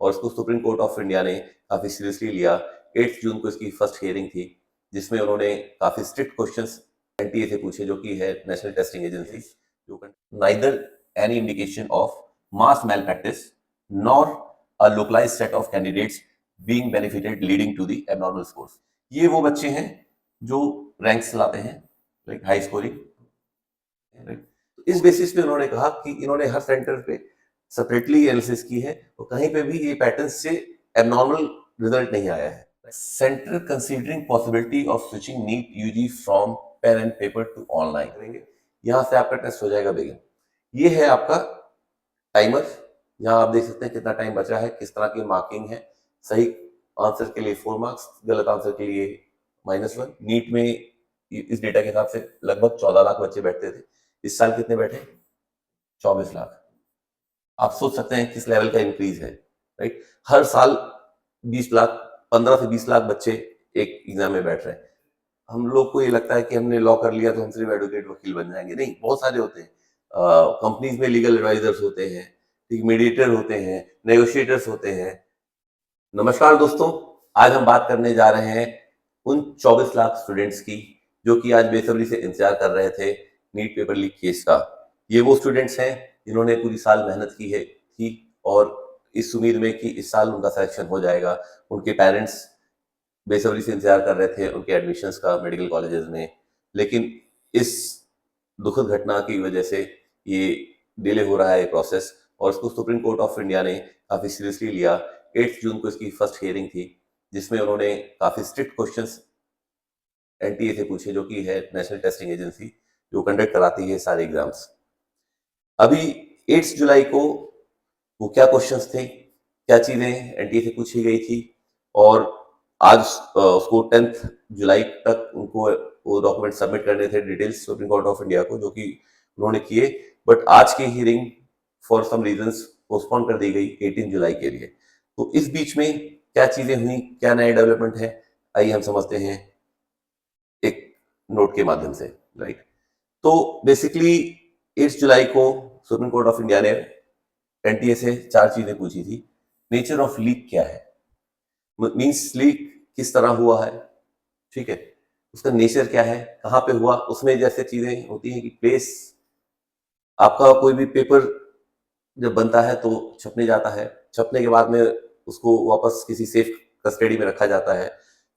और उसको supreme Court of India ने काफी सीरियसली लिया। 8 जून को इसकी फर्स्ट हियरिंग थी, जिसमें उन्होंने काफी स्ट्रिक्ट क्वेश्चंस एनटीए से पूछे, जो कि है नेशनल टेस्टिंग एजेंसी। जो neither any indication of mass malpractice nor a localised set of candidates being benefited leading to the abnormal scores. ये वो बच्चे हैं जो रैंक्स लाते हैं, लाइक हाई स्कोरिंग। तो इस बेसिस पे उन्होंने कहा कि इन्होंने हर सेंटर पे सेपरेटली एनालिसिस की है और कहीं पे भी ये पैटर्न से एबनॉर्मल रिजल्ट नहीं आया है। Centre considering possibility of switching NEET UG from pen and paper to online करेंगे। यहां से आपका टेस्ट हो जाएगा बिगिन। ये है आपका टाइमर, यहाँ आप देख सकते हैं कितना टाइम बचा है, किस तरह की मार्किंग है। सही आंसर के लिए 4 मार्क्स, गलत आंसर के लिए -1। नीट में इस डेटा के हिसाब से लगभग 14 लाख बच्चे बैठते थे। इस साल कितने बैठे? 24 लाख। आप सोच सकते हैं किस लेवल का इंक्रीज है, राइट। हर साल 20 लाख, 15 से 20 लाख बच्चे एक एग्जाम में बैठ रहे हैं। हम लोग को ये लगता है कि हमने लॉ कर लिया तो हम सिर्फ एडवोकेट वकील बन जाएंगे। नहीं, बहुत सारे होते हैं। कंपनीज में लीगल एडवाइजर्स होते हैं, मीडिएटर होते हैं, नेगोशिएटर्स होते हैं। नमस्कार दोस्तों, आज हम बात करने जा रहे हैं उन 24 लाख स्टूडेंट्स की जो कि आज बेसब्री से इंतजार कर रहे थे नीट पेपर लीक केस का। ये वो स्टूडेंट्स हैं जिन्होंने पूरी साल मेहनत की है थी और इस उम्मीद में कि इस साल उनका सिलेक्शन हो जाएगा। उनके पेरेंट्स बेसब्री से इंतजार कर रहे थे उनके एडमिशन्स का मेडिकल कॉलेजेस में, लेकिन इस दुखद घटना की वजह से ये डिले हो रहा है प्रोसेस और उसको सुप्रीम कोर्ट ऑफ इंडिया ने काफी सीरियसली लिया। 8 जून को इसकी फर्स्ट हियरिंग थी, जिसमें उन्होंने काफी स्ट्रिक्ट क्वेश्चंस एनटीए से पूछे, जो कि है नेशनल टेस्टिंग एजेंसी, जो कंडक्ट कराती है सारे एग्जाम्स। अभी 8 जुलाई को वो क्या क्वेश्चंस थे, क्या चीजें एनटीए से पूछी गई थी, और आज उसको 10 जुलाई तक उनको वो डॉक्यूमेंट सबमिट करने थे, details Supreme Court of India को, जो कि उन्होंने किए। बट आज की hearing for some reasons postpone कर दी गई 18 जुलाई के लिए। तो इस बीच में क्या चीजें हुई, क्या नए डेवलपमेंट है, आइए हम समझते हैं एक नोट के माध्यम से, राइट। तो बेसिकली 8 जुलाई को सुप्रीम कोर्ट ऑफ इंडिया ने एनटीए से 4 चीजें पूछी थी। नेचर ऑफ लीक क्या है, मींस लीक किस तरह हुआ है, ठीक है, उसका नेचर क्या है, कहाँ पे हुआ। उसमें जैसे चीजें होती हैं कि प्लेस, आपका कोई भी पेपर जब बनता है तो छपने जाता है, छपने के बाद में उसको वापस किसी सेफ कस्टडी में रखा जाता है,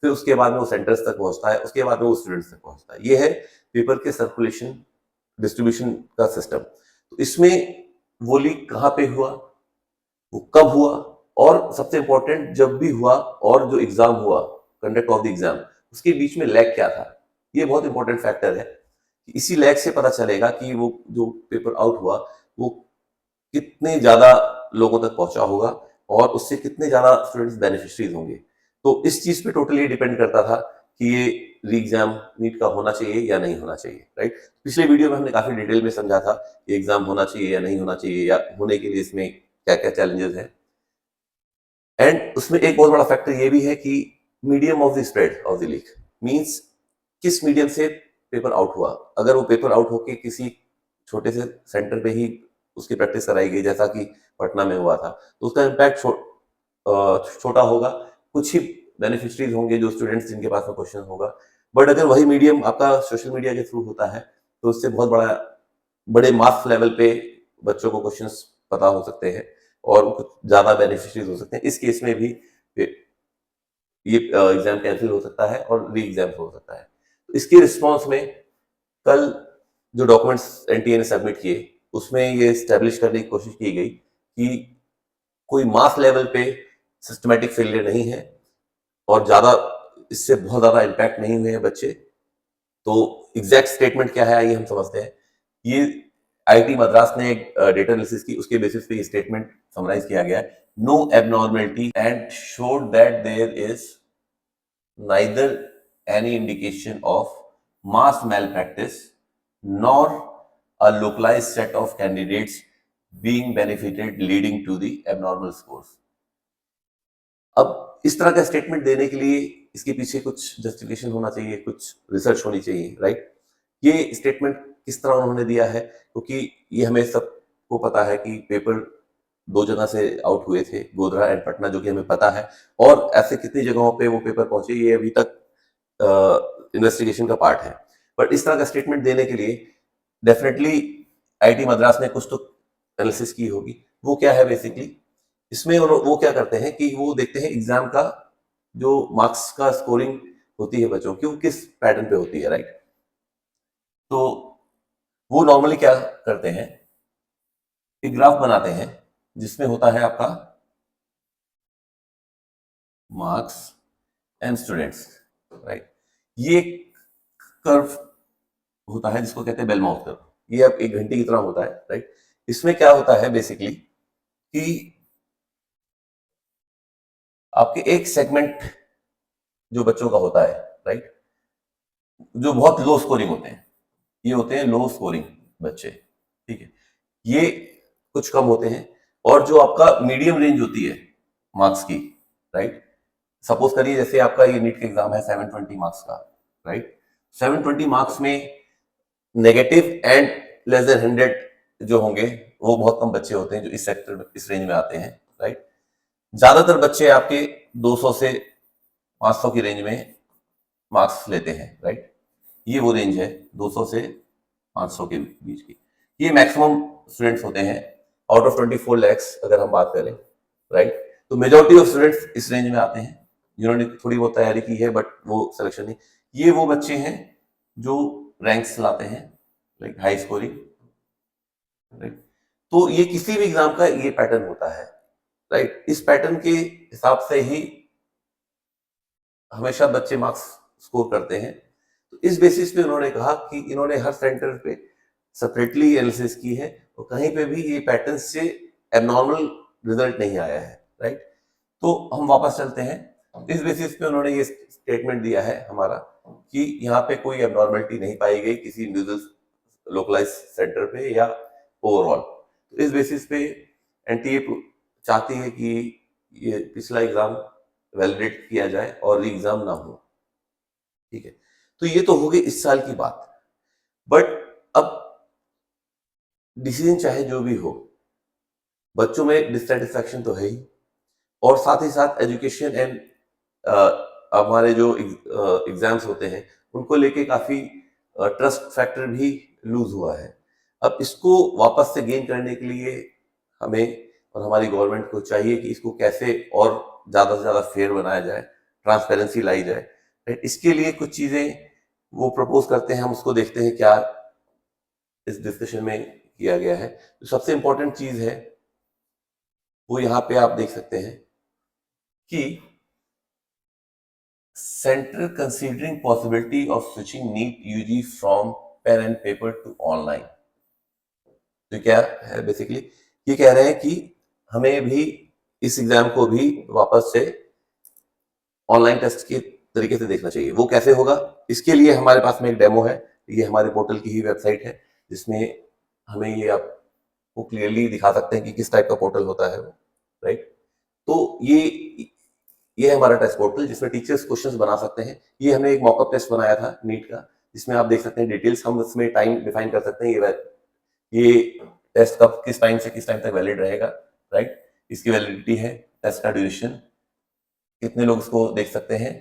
फिर उसके बाद में वो सेंटर्स तक पहुंचता है, उसके बाद में वो स्टूडेंट्स तक पहुंचता है। ये है पेपर के सर्कुलेशन डिस्ट्रीब्यूशन का सिस्टम। तो इसमें वो लीक कहाँ पे हुआ, वो कब हुआ, और सबसे इंपॉर्टेंट जब भी हुआ और जो एग्जाम हुआ, कंडक्ट ऑफ द एग्जाम, उसके बीच में लैग क्या था। ये बहुत इंपॉर्टेंट फैक्टर है। इसी लैग से पता चलेगा कि वो जो पेपर आउट हुआ वो कितने ज्यादा लोगों तक पहुंचा होगा और उससे कितने ज्यादा स्टूडेंट्स बेनिफिशरीज होंगे। तो इस चीज पे टोटली डिपेंड करता था कि ये री एग्जाम नीट का होना चाहिए या नहीं होना चाहिए, राइट। पिछले वीडियो में हमने काफी डिटेल में समझा था कि एग्जाम होना चाहिए या नहीं होना चाहिए, या होने के लिए इसमें क्या क्या चैलेंजेस हैं। एंड उसमें एक बहुत बड़ा फैक्टर ये भी है कि medium of the spread of the leak, means किस मीडियम से पेपर आउट हुआ। अगर वो पेपर आउट होके किसी छोटे से सेंटर पे ही उसकी प्रैक्टिस कराई गई, जैसा कि पटना में हुआ था, तो उसका इम्पैक्ट छोटा होगा। कुछ ही बेनिफिशरीज होंगे, जो स्टूडेंट्स जिनके पास में क्वेश्चन होगा। बट अगर वही मीडियम आपका सोशल मीडिया के थ्रू होता है तो उससे बहुत बड़े मास लेवल पे बच्चों को क्वेश्चंस पता हो सकते हैं और कुछ ज्यादा बेनिफिशरीज हो सकते हैं। इस केस में भी ये एग्जाम कैंसिल हो सकता है और री एग्जाम हो सकता है। तो इसके रिस्पॉन्स में कल जो डॉक्यूमेंट्स एनटीए ने सबमिट किए, उसमें ये स्टैब्लिश करने की कोशिश की गई कि कोई मास लेवल पे सिस्टमेटिक फेलियर नहीं है और ज्यादा इससे बहुत ज्यादा इम्पैक्ट नहीं हुए हैं बच्चे। तो एग्जैक्ट स्टेटमेंट क्या है आइए हम समझते हैं। ये आईआईटी मद्रास ने एक डेटा एनालिसिस की, उसके बेसिस पे ये स्टेटमेंट समराइज किया गया है। No abnormality and showed that there is neither any indication of mass malpractice nor a localized set of candidates being benefited leading to the abnormal scores। अब इस तरह का स्टेटमेंट देने के लिए इसके पीछे कुछ जस्टिफिकेशन होना चाहिए, कुछ रिसर्च होनी चाहिए, राइट। ये स्टेटमेंट किस तरह उन्होंने दिया है, क्योंकि ये हमें सबको पता है कि पेपर 2 जगह से आउट हुए थे, गोधरा एंड पटना, जो कि हमें पता है, और ऐसे कितनी जगहों पे वो पेपर पहुंचे ये अभी तक इन्वेस्टिगेशन का पार्ट है। बट इस तरह का स्टेटमेंट देने के लिए डेफिनेटली आईआईटी मद्रास ने कुछ तो एनालिसिस की होगी। वो क्या है बेसिकली, इसमें वो क्या करते हैं कि वो देखते हैं एग्जाम का जो मार्क्स का स्कोरिंग होती है बच्चों की, वो किस पैटर्न पे होती है, राइट। तो वो नॉर्मली क्या करते हैं, एक ग्राफ बनाते हैं जिसमें होता है आपका मार्क्स एंड स्टूडेंट्स, राइट। ये कर्व होता है जिसको कहते हैं बेल माउथ कर्व, ये अब एक घंटी की तरह होता है, राइट। इसमें क्या होता है बेसिकली कि आपके एक सेगमेंट जो बच्चों का होता है, राइट, जो बहुत लो स्कोरिंग होते हैं, ये होते हैं लो स्कोरिंग बच्चे, ठीक है, ये कुछ कम होते हैं। और जो आपका मीडियम रेंज होती है मार्क्स की, राइट, सपोज करिए जैसे आपका ये नीट का एग्जाम है 720 मार्क्स का, राइट, 720 मार्क्स में नेगेटिव एंड लेस देन 100 जो होंगे वो बहुत कम बच्चे होते हैं जो इस सेक्टर इस रेंज में आते हैं, राइट। ज्यादातर बच्चे आपके 200 से 500 की रेंज में मार्क्स लेते हैं, राइट। ये वो रेंज है 200 से 500 के बीच की, ये मैक्सिमम स्टूडेंट्स होते हैं आउट ऑफ 24 लैक्स अगर हम बात करें, राइट। तो मेजॉरिटी ऑफ स्टूडेंट्स इस रेंज में आते हैं जिन्होंने थोड़ी बहुत तैयारी की है बट वो सिलेक्शन नहीं। ये वो बच्चे हैं जो रैंक्स लाते हैं, लाइक हाई स्कोरिंग, राइट। तो ये किसी भी एग्जाम का ये पैटर्न होता है, राइट। इस पैटर्न के हिसाब से ही हमेशा बच्चे मार्क्स स्कोर करते हैं। तो इस बेसिस पे उन्होंने कहा कि इन्होंने हर सेंटर पे सेपरेटली एनालिसिस की है और कहीं पे भी ये पैटर्न से एबनॉर्मल रिजल्ट नहीं आया है, राइट। तो हम वापस चलते हैं, इस बेसिस पे उन्होंने ये स्टेटमेंट दिया है हमारा कि यहाँ पे कोई एबनॉर्मलिटी नहीं पाई गई किसी इंडिविजुअल लोकलाइज सेंटर पे या ओवरऑल। तो इस बेसिस पे एनटीए चाहती है कि ये पिछला एग्जाम वैलिडेट किया जाए और री एग्जाम ना हो, ठीक है। तो ये तो हो गई इस साल की बात। बट अब डिसीजन चाहे जो भी हो, बच्चों में डिससेटिस्फैक्शन तो है ही, और साथ ही साथ एजुकेशन एंड हमारे जो एग्जाम्स होते हैं उनको लेके काफी ट्रस्ट फैक्टर भी लूज हुआ है। अब इसको वापस से गेन करने के लिए हमें और हमारी गवर्नमेंट को चाहिए कि इसको कैसे और ज्यादा से ज्यादा फेयर बनाया जाए, ट्रांसपेरेंसी लाई जाए, राइट। इसके लिए कुछ चीजें वो प्रपोज करते हैं, हम उसको देखते हैं क्या इस डिस्कशन में किया गया है। तो सबसे इंपॉर्टेंट चीज है वो यहाँ पे आप देख सकते हैं कि center considering possibility of switching NEET UG from pen and paper to online। तो क्या है बेसिकली, ये कह रहे हैं कि हमें भी इस एग्जाम को भी वापस से ऑनलाइन टेस्ट के तरीके से देखना चाहिए। वो कैसे होगा, इसके लिए हमारे पास में एक डेमो है, ये हमारे पोर्टल की ही वेबसाइट है जिसमें हमें ये आपको क्लियरली दिखा सकते हैं कि किस टाइप का पोर्टल होता है वो, राइट। तो ये है हमारा टेस्ट पोर्टल जिसमें टीचर्स क्वेश्चंस बना सकते हैं। ये हमने एक मॉकअप टेस्ट बनाया था नीट का जिसमें आप देख सकते हैं डिटेल्स, हम उसमें टाइम डिफाइन कर सकते हैं, ये टेस्ट कब किस टाइम से किस टाइम तक वैलिड रहेगा, राइट। इसकी वैलिडिटी है, टेस्ट का ड्यूरेशन, कितने लोग इसको देख सकते हैं,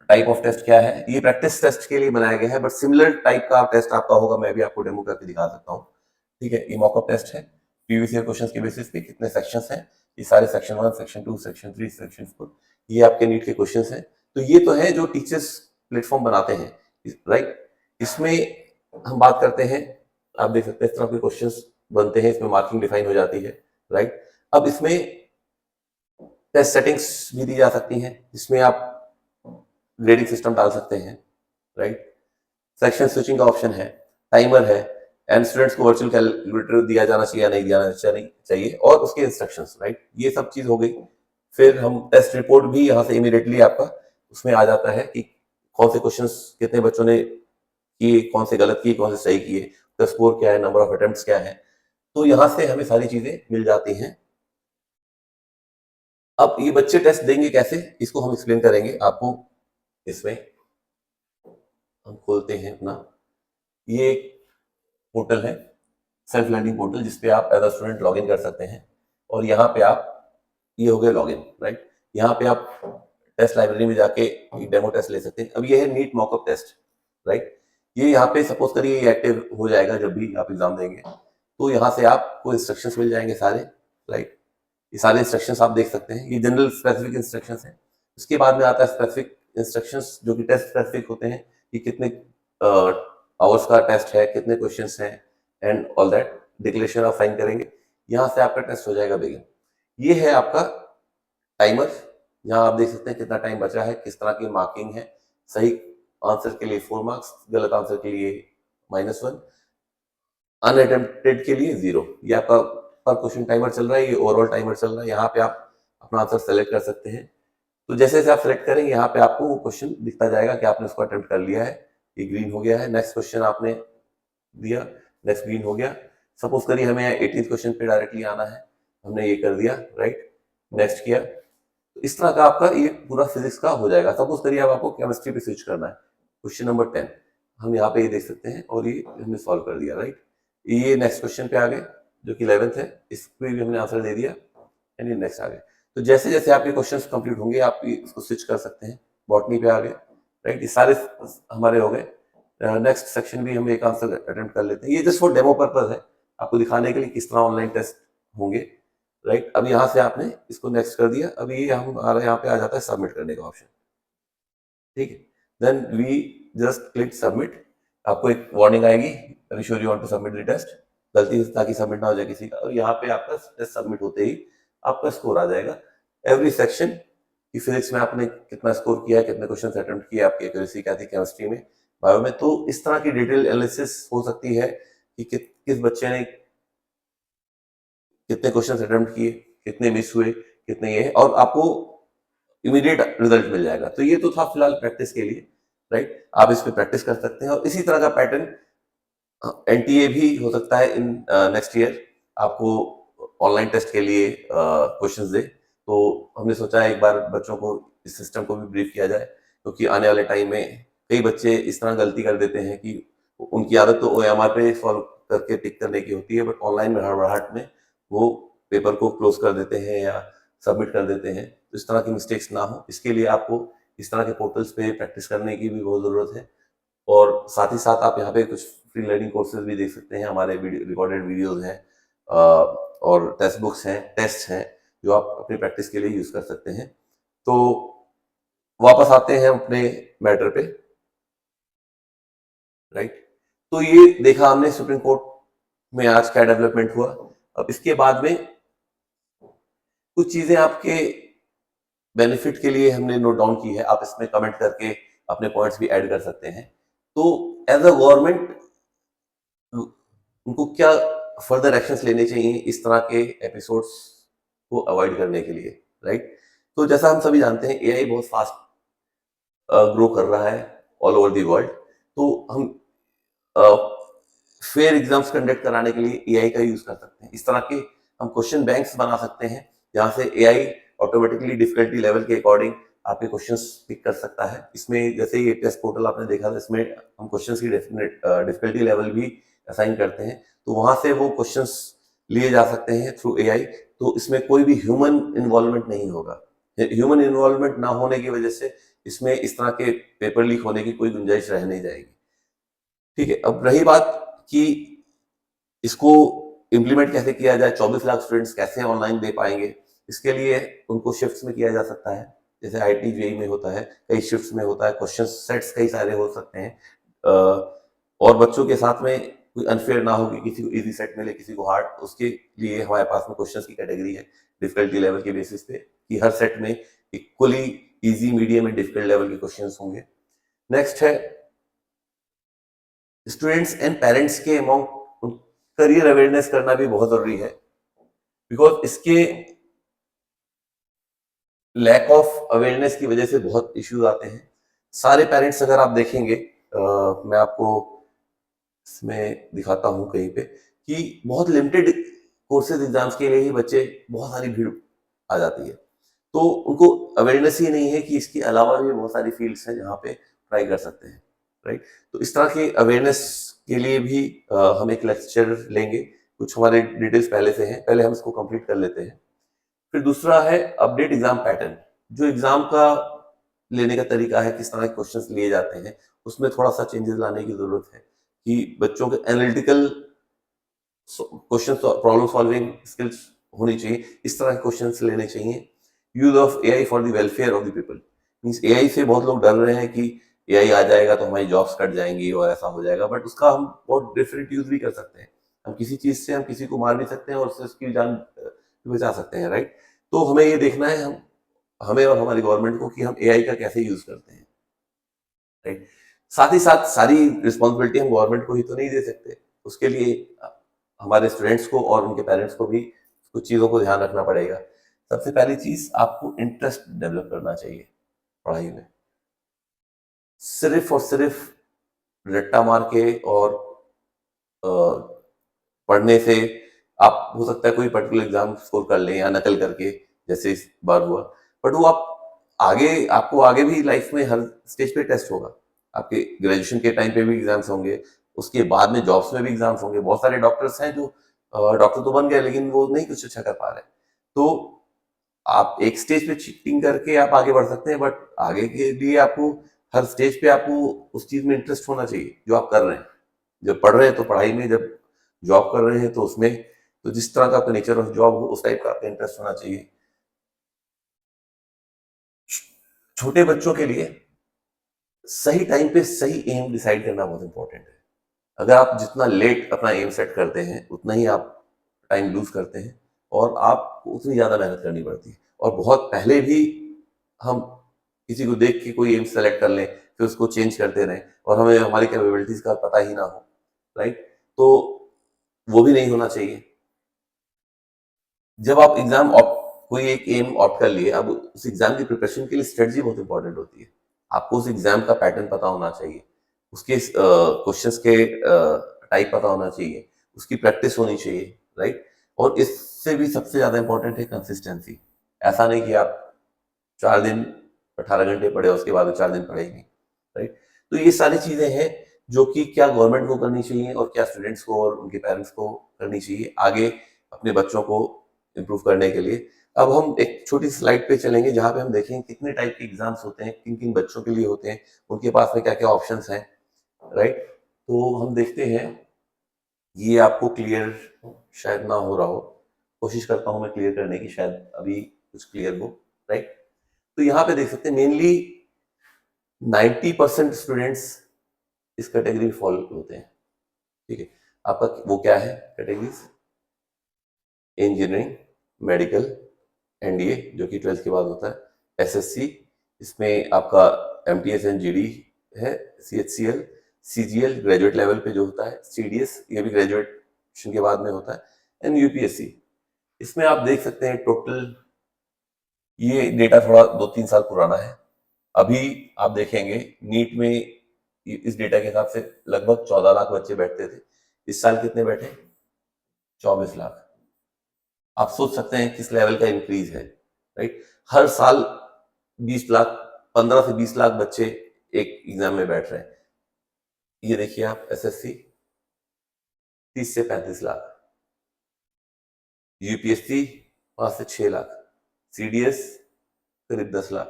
टाइप ऑफ टेस्ट क्या है। ये प्रैक्टिस टेस्ट के लिए बनाया गया है बट सिमिलर टाइप का टेस्ट आपका होगा, मैं भी आपको डेमो करके दिखा सकता हूँ, ठीक है। ये मॉकअप टेस्ट है, प्रीवियस ईयर क्वेश्चंस के बेसिस पे कितने सेक्शंस हैं, ये सारे सेक्शन 1, सेक्शन 2, सेक्शन 3, सेक्शन 4, ये आपके नीट के क्वेश्चंस हैं। तो ये तो है जो टीचर्स प्लेटफॉर्म बनाते हैं, राइट। इसमें हम बात करते हैं, आप देख सकते हैं इस तरह के क्वेश्चंस बनते हैं, इसमें मार्किंग डिफाइन हो जाती है, राइट। अब इसमें टेस्ट सेटिंग्स भी दी जा सकती हैं जिसमें आप ग्रेडिंग सिस्टम डाल सकते हैं, राइट। सेक्शन स्विचिंग का ऑप्शन है, टाइमर है, एंड स्टूडेंट्स को वर्चुअल कैलकुलेटर दिया जाना चाहिए या नहीं दिया चाहिए, और उसके इंस्ट्रक्शंस, राइट। ये सब चीज हो गई। फिर हम टेस्ट रिपोर्ट भी यहाँ से इमीडिएटली आपका उसमें आ जाता है कि कौन से क्वेश्चंस कितने बच्चों ने किए, कौन से गलत किए, कौन से सही किए, उसका स्कोर क्या है, नंबर ऑफ अटेम्प्ट्स क्या है। तो यहाँ से हमें सारी चीजें मिल जाती हैं। अब ये बच्चे टेस्ट देंगे कैसे, इसको हम एक्सप्लेन करेंगे आपको। इसमें हम खोलते हैं अपना, ये एक पोर्टल है सेल्फ लर्निंग पोर्टल जिसपे आप as a student log in कर सकते हैं। और यहाँ पे आप, ये हो गया लॉगिन, राइट। यहाँ पे आप टेस्ट लाइब्रेरी में जाके एक डेमो टेस्ट ले सकते हैं। अब ये है नीट मॉकअप टेस्ट, राइट। ये यहाँ पे सपोज करिए ये एक्टिव हो जाएगा जब भी आप एग्जाम देंगे, तो यहाँ से आपको इंस्ट्रक्शंस मिल जाएंगे सारे, राइट। ये सारे इंस्ट्रक्शंस आप देख सकते हैं, ये जनरल स्पेसिफिक इंस्ट्रक्शंस हैं। उसके बाद में आता है स्पेसिफिक इंस्ट्रक्शंस जो कि टेस्ट स्पेसिफिक होते हैं, कि कितने आवर्स का टेस्ट है, कितने क्वेश्चंस हैं एंड ऑल दैट। डिक्लेरेशन आप साइन करेंगे, यहाँ से आपका टेस्ट हो जाएगा बिगिन। ये है आपका टाइमर, यहाँ आप देख सकते हैं कितना टाइम बचा है, किस तरह की मार्किंग है। सही आंसर के लिए 4 मार्क्स, गलत आंसर के लिए -1, अनअटेम्प्टेड के लिए 0। ये आपका पर क्वेश्चन टाइमर चल रहा है, ये ओवरऑल टाइमर चल रहा है। यहाँ पे आप अपना आंसर सेलेक्ट कर सकते हैं। तो जैसे जैसे आप सेलेक्ट करेंगे यहाँ पे आपको वो क्वेश्चन दिखता जाएगा कि आपने उसको अटेम्प्ट कर लिया है, ये ग्रीन हो गया है। नेक्स्ट क्वेश्चन आपने दिया, नेक्स्ट ग्रीन हो गया। सपोज करिए हमें 18th क्वेश्चन पे डायरेक्टली आना है, हमने ये कर दिया, राइट, नेक्स्ट किया। तो इस तरह का आपका ये पूरा फिजिक्स का हो जाएगा। सपोज करिए अब आपको केमिस्ट्री पे स्विच करना है, क्वेश्चन नंबर 10 हम यहाँ पे ये देख सकते हैं, और ये हमने सॉल्व कर दिया, राइट। ये नेक्स्ट क्वेश्चन पे आ गए जो कि 11th है, इस पे भी हमने आंसर दे दिया, एंड ये नेक्स्ट आ गए। तो जैसे जैसे आपके क्वेश्चंस कंप्लीट होंगे आप इसको स्विच कर सकते हैं। बॉटनी पे आ गए, राइट, ये सारे हमारे हो गए। नेक्स्ट सेक्शन भी हम एक आंसर अटेम्प्ट कर लेते हैं। ये जस्ट फॉर डेमो पर्पज है, आपको दिखाने के लिए किस तरह ऑनलाइन टेस्ट होंगे, राइट। अब यहाँ से आपने इसको नेक्स्ट कर दिया, अब ये हमारा यहाँ पे आ जाता है सबमिट करने का ऑप्शन, ठीक है। Then we just click submit. आपको एक वार्निंग आएगी, are you sure you want to submit the test, गलती से ताकि सबमिट ना हो जाए किसी का। और यहाँ पे आपका टेस्ट सबमिट होते ही आपका स्कोर आ जाएगा। एवरी सेक्शन की फिजिक्स में आपने कितना स्कोर किया है, कितने क्वेश्चन अटेम्प्ट किए, आपकी एक्यूरेसी क्या थी केमिस्ट्री में, बायो में। तो इस तरह की डिटेल एनालिसिस हो सकती है कि किस बच्चे ने कितने क्वेश्चन अटेम्प्ट किए, कितने मिस हुए, कितने ये है, और आपको इमीडिएट रिजल्ट मिल जाएगा। तो ये तो था फिलहाल प्रैक्टिस के लिए, राइट। आप इस पे प्रैक्टिस कर सकते हैं। और इसी तरह का पैटर्न एनटीए भी हो सकता है इन नेक्स्ट ईयर, आपको ऑनलाइन टेस्ट के लिए क्वेश्चंस दे। तो हमने सोचा है एक बार बच्चों को इस सिस्टम को भी ब्रीफ किया जाए, क्योंकि आने वाले टाइम में कई बच्चे इस तरह गलती कर देते हैं कि उनकी आदत तो ओएमआर पे सॉल्व करके टिक करने की होती है, बट ऑनलाइन में हड़बड़ाहट में वो पेपर को क्लोज कर देते हैं या सबमिट कर देते हैं। तो इस तरह की मिस्टेक्स ना हो, इसके लिए आपको इस तरह के पोर्टल्स पे प्रैक्टिस करने की भी बहुत ज़रूरत है। और साथ ही साथ आप यहाँ पे कुछ फ्री लर्निंग कोर्सेज भी देख सकते हैं, हमारे रिकॉर्डेड वीडियोज हैं और टेक्स्ट बुक्स हैं, टेस्ट हैं, जो आप अपनी प्रैक्टिस के लिए यूज कर सकते हैं। तो वापस आते हैं अपने मैटर पे, राइट। तो ये देखा हमने सुप्रीम कोर्ट में आज क्या डेवलपमेंट हुआ। अब इसके बाद में कुछ चीजें आपके बेनिफिट के लिए हमने नोट डाउन की है, आप इसमें कमेंट करके अपने पॉइंट्स भी ऐड कर सकते हैं। तो एज अ गवर्नमेंट उनको क्या फर्दर एक्शंस लेने चाहिए इस तरह के एपिसोड्स को अवॉइड करने के लिए, राइट। तो जैसा हम सभी जानते हैं एआई बहुत फास्ट ग्रो कर रहा है ऑल ओवर दी वर्ल्ड। तो हम फेयर एग्जाम्स कंडक्ट कराने के लिए एआई का यूज कर सकते हैं। इस तरह के हम क्वेश्चन बैंक्स बना सकते हैं, जहां से एआई ऑटोमेटिकली डिफिकल्टी लेवल के अकॉर्डिंग आपके क्वेश्चंस पिक कर सकता है। इसमें जैसे ये टेस्ट पोर्टल आपने देखा था, इसमें हम क्वेश्चंस की डिफिकल्टी लेवल भी असाइन करते हैं, तो वहां से वो क्वेश्चंस लिए जा सकते हैं थ्रू एआई। तो इसमें कोई भी ह्यूमन इन्वॉल्वमेंट नहीं होगा। ह्यूमन इन्वॉल्वमेंट ना होने की वजह से इसमें इस तरह के पेपर लीक होने की कोई गुंजाइश रह नहीं जाएगी, ठीक है। अब रही बात कि इसको इम्प्लीमेंट कैसे किया जाए, 24 लाख स्टूडेंट्स कैसे ऑनलाइन दे पाएंगे, इसके लिए उनको शिफ्ट्स में किया जा सकता है। जैसे आईटी जेई में होता है, कई शिफ्ट्स में होता है, क्वेश्चन सेट्स कई सारे हो सकते हैं। और बच्चों के साथ में कोई अनफेयर ना हो कि किसी को इजी सेट मिले किसी को हार्ड, उसके लिए हमारे पास में क्वेश्चंस की कैटेगरी है डिफिकल्टी लेवल के बेसिस पे, कि हर सेट में equally easy, medium and difficult level के क्वेश्चंस होंगे। नेक्स्ट है स्टूडेंट्स एंड पेरेंट्स के अमाउंट करियर अवेयरनेस करना भी बहुत जरूरी है, बिकॉज इसके लैक ऑफ अवेयरनेस की वजह से बहुत इश्यूज आते हैं। सारे पेरेंट्स अगर आप देखेंगे, मैं आपको इसमें दिखाता हूं कहीं पे, कि बहुत लिमिटेड कोर्सेज एग्जाम्स के लिए ही बच्चे, बहुत सारी भीड़ आ जाती है। तो उनको अवेयरनेस ही नहीं है कि इसके अलावा भी बहुत सारी फील्ड्स हैं जहाँ पे ट्राई कर सकते हैं, राइट। तो इस तरह के अवेयरनेस के लिए भी हम एक लेक्चर लेंगे, कुछ हमारे डिटेल्स पहले से हैं, पहले हम इसको कंप्लीट कर लेते हैं। फिर दूसरा है अपडेट एग्जाम पैटर्न। जो एग्जाम का लेने का तरीका है, किस तरह के क्वेश्चंस लिए जाते हैं, उसमें थोड़ा सा चेंजेस लाने की जरूरत है कि बच्चों के analytical question problem solving skills होनी चाहिए, इस तरह के क्वेश्चंस लेने चाहिए। Use of AI for the welfare of the people. Means AI से बहुत लोग डर रहे हैं कि एआई आ जाएगा तो हमारी जॉब्स कट जाएंगी और ऐसा हो जाएगा, बट उसका हम बहुत डिफरेंट यूज भी कर सकते हैं। हम किसी चीज से हम किसी को मार भी सकते हैं और उससे उसकी जान भी बचा सकते हैं, राइट। तो हमें ये देखना है, हम हमें और हमारी गवर्नमेंट को, कि हम एआई का कैसे यूज करते हैं, राइट। साथ ही साथ सारी रिस्पॉन्सिबिलिटी हम गवर्नमेंट को ही तो नहीं दे सकते, उसके लिए हमारे स्टूडेंट्स को और उनके पेरेंट्स को भी कुछ चीजों को ध्यान रखना पड़ेगा। सबसे पहली चीज, आपको इंटरेस्ट डेवलप करना चाहिए पढ़ाई में। सिर्फ और सिर्फ रट्टा मार के और पढ़ने से आप, हो सकता है कोई पर्टिकुलर एग्जाम स्कोर कर लें या नकल करके, जैसे इस बार हुआ, बट वो आप आगे, आपको आगे भी लाइफ में हर स्टेज पे टेस्ट होगा। आपके ग्रेजुएशन के टाइम पे भी एग्जाम्स होंगे, उसके बाद में जॉब्स में भी एग्जाम्स होंगे। बहुत सारे डॉक्टर्स हैं जो डॉक्टर तो बन गए लेकिन वो नहीं कुछ अच्छा कर पा रहे। तो आप एक स्टेज पे चीटिंग करके आप आगे बढ़ सकते हैं, बट आगे के लिए आपको हर स्टेज पे आपको उस चीज में इंटरेस्ट होना चाहिए जो आप कर रहे हैं। जब पढ़ रहे हैं तो पढ़ाई में, जब जॉब कर रहे हैं तो उसमें, तो जिस तरह का आपका नेचर ऑफ जॉब हो उस टाइप का आपका इंटरेस्ट होना चाहिए। छोटे बच्चों के लिए सही टाइम पे सही एम डिसाइड करना बहुत इंपॉर्टेंट है। अगर आप जितना लेट अपना एम सेट करते हैं उतना ही आप टाइम लूज करते हैं और आपको उतनी ज्यादा मेहनत करनी पड़ती है। और बहुत पहले भी हम किसी को देख के कोई एम सेलेक्ट कर लें, फिर उसको चेंज करते रहें और हमें हमारी कैपेबिलिटीज का पता ही ना हो, राइट। तो वो भी नहीं होना चाहिए। जब आप एग्जाम कोई एक एम ऑप्ट कर लिए, अब उस एग्जाम की प्रिपरेशन के लिए स्ट्रेटजी बहुत इंपॉर्टेंट होती है। आपको उस एग्जाम का पैटर्न पता होना चाहिए, उसके क्वेश्चंस के टाइप पता होना चाहिए, उसकी प्रैक्टिस होनी चाहिए, राइट। और इससे भी सबसे ज्यादा इंपॉर्टेंट है कंसिस्टेंसी। ऐसा नहीं कि आप 4 दिन 18 घंटे पढ़े उसके बाद 4 दिन पढ़े ही नहीं, राइट। तो ये सारी चीजें हैं जो कि क्या गवर्नमेंट को करनी चाहिए और क्या स्टूडेंट्स को और उनके पेरेंट्स को करनी चाहिए आगे अपने बच्चों को इम्प्रूव करने के लिए। अब हम एक छोटी स्लाइड पे चलेंगे जहां पे हम देखेंगे कितने टाइप के एग्जाम्स होते हैं, किन किन बच्चों के लिए होते हैं, उनके पास में क्या क्या ऑप्शंस हैं, राइट। तो हम देखते हैं, ये आपको क्लियर शायद ना हो रहा हो, कोशिश करता हूं मैं क्लियर करने की, शायद अभी कुछ क्लियर हो, राइट। तो यहाँ पे देख सकते हैं मेनली 90% स्टूडेंट्स इस कैटेगरी में फॉलो होते हैं, ठीक है। आपका वो क्या है कैटेगरीज? इंजीनियरिंग, मेडिकल, एनडीए जो कि 12th के बाद होता है, एसएससी, इसमें आपका एमटीएस एंड जीडी है, सीएचसीएल, सीजीएल ग्रेजुएट लेवल पे जो होता है, सीडीएस ये भी ग्रेजुएशन के बाद में होता है, एंड यूपीएससी। इसमें आप देख सकते हैं टोटल, ये डेटा थोड़ा 2-3 साल पुराना है। अभी आप देखेंगे नीट में इस डेटा के हिसाब से लगभग 14 लाख बच्चे बैठते थे, इस साल कितने बैठे? 24 लाख। आप सोच सकते हैं किस लेवल का इंक्रीज है, राइट। हर साल 20 लाख, 15 से 20 लाख बच्चे एक एग्जाम में बैठ रहे हैं। ये देखिए आप, एसएससी 30 से 35 लाख, यूपीएससी 5 से 6 लाख, सीडीएस करीब 10 लाख।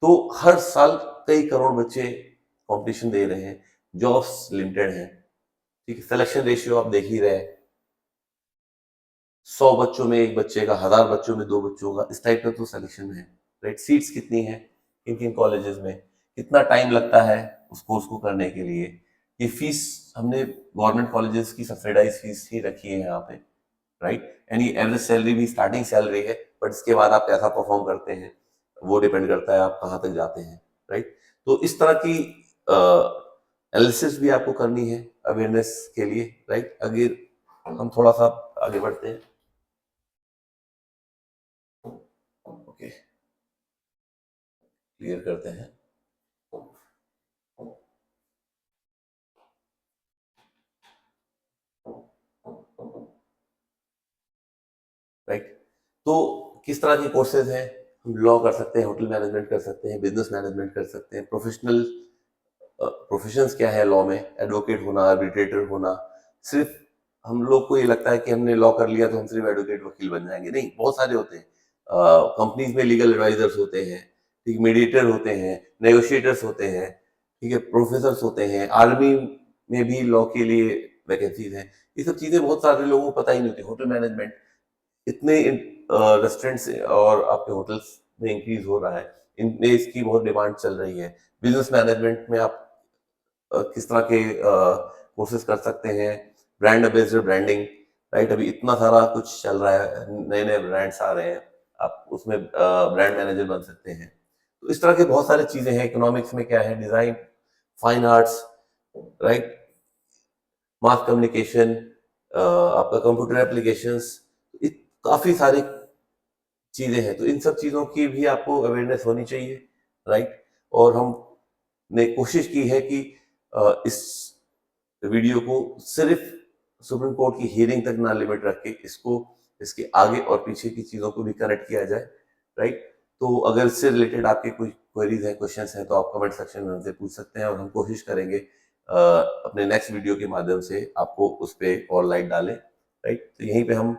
तो हर साल कई करोड़ बच्चे कंपटीशन दे रहे हैं, जॉब्स लिमिटेड हैं, ठीक है। सिलेक्शन रेशियो आप देख ही रहे हैं, 100 बच्चों में एक बच्चे का, 1000 बच्चों में 2 बच्चों का, इस टाइप का तो सिलेक्शन है, राइट। सीट्स कितनी है, किन किन कॉलेजेस में, कितना टाइम लगता है उस कोर्स को करने के लिए। ये फीस हमने गवर्नमेंट कॉलेजेस की सब्सिडाइज फीस ही रखी है यहाँ पे, राइट। यानी एवरेज सैलरी भी स्टार्टिंग सैलरी है, बट इसके बाद आप कैसा परफॉर्म करते हैं वो डिपेंड करता है आप कहाँ तक जाते हैं, राइट। तो इस तरह की एनालिसिस भी आपको करनी है अवेयरनेस के लिए, राइट। अगर हम थोड़ा सा आगे बढ़ते हैं, ओके, क्लियर करते हैं। राइट। तो किस तरह के कोर्सेज हैं? हम लॉ कर सकते हैं, होटल मैनेजमेंट कर सकते हैं, बिजनेस मैनेजमेंट कर सकते हैं, प्रोफेशनल प्रोफेशंस क्या है लॉ में, एडवोकेट होना, आर्बिट्रेटर होना। सिर्फ हम लोग को ये लगता है कि हमने लॉ कर लिया तो हम सिर्फ एडवोकेट वकील बन जाएंगे, नहीं, बहुत सारे होते हैं। कंपनीज में लीगल एडवाइजर्स होते हैं, ठीक, मीडिएटर होते हैं, नेगोशिएटर्स होते हैं, ठीक है, प्रोफेसर्स होते हैं, आर्मी में भी लॉ के लिए वैकेंसीज हैं। ये सब चीजें बहुत सारे लोगों को पता ही नहीं होती। होटल मैनेजमेंट, इतने रेस्टोरेंट्स और आपके होटल्स में इंक्रीज हो रहा है, इनमें इसकी बहुत डिमांड चल रही है। बिजनेस मैनेजमेंट में आप किस तरह के कोर्सेज कर सकते हैं, ब्रांड एम्बेसडर, ब्रांडिंग, राइट, अभी इतना सारा कुछ चल रहा है, नए नए ब्रांड्स आ रहे हैं, आप उसमें ब्रांड मैनेजर बन सकते हैं। तो इस तरह के बहुत सारी चीजें हैं। इकोनॉमिक्स में क्या है, design, fine arts, right, mass communication, आपका कंप्यूटर एप्लीकेशंस, काफी सारी चीजें हैं। तो इन सब चीजों की भी आपको अवेयरनेस होनी चाहिए, राइट। और हमने कोशिश की है कि इस वीडियो को सिर्फ सुप्रीम कोर्ट की हियरिंग तक ना लिमिट रख के इसको इसके आगे और पीछे की चीजों को भी कनेक्ट किया जाए, राइट। तो अगर इससे रिलेटेड आपके कोई क्वेरीज हैं, क्वेश्चंस हैं, तो आप कमेंट सेक्शन में हमसे पूछ सकते हैं और हम कोशिश करेंगे अपने नेक्स्ट वीडियो के माध्यम से आपको उस पर और लाइट डालें, राइट। तो यहीं पे हम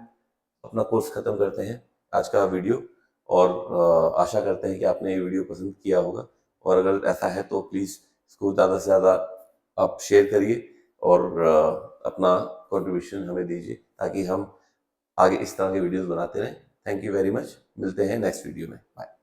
अपना कोर्स खत्म करते हैं, आज का वीडियो। और आशा करते हैं कि आपने ये वीडियो पसंद किया होगा, और अगर ऐसा है तो प्लीज़ इसको ज़्यादा से ज़्यादा आप शेयर करिए और अपना कंट्रीब्यूशन हमें दीजिए, ताकि हम आगे इस तरह के वीडियोस बनाते रहें। थैंक यू वेरी मच, मिलते हैं नेक्स्ट वीडियो में, बाय।